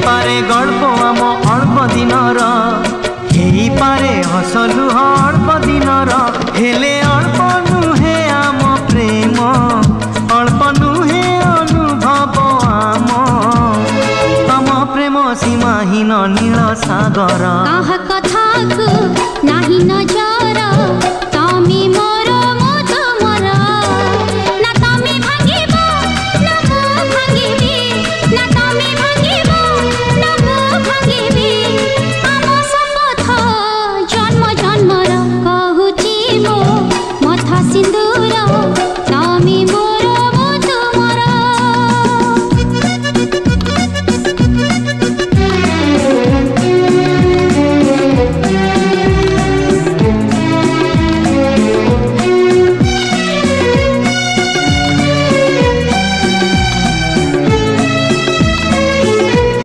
पारे गल्प आम अल्प दिनर पारे हसलुह अल्प दिनर हेले अल्प नुहे आम प्रेम अल्प नुहे अनुभव आम तम प्रेम सीमाहीन नील सागर कहा कथा को नाही न जा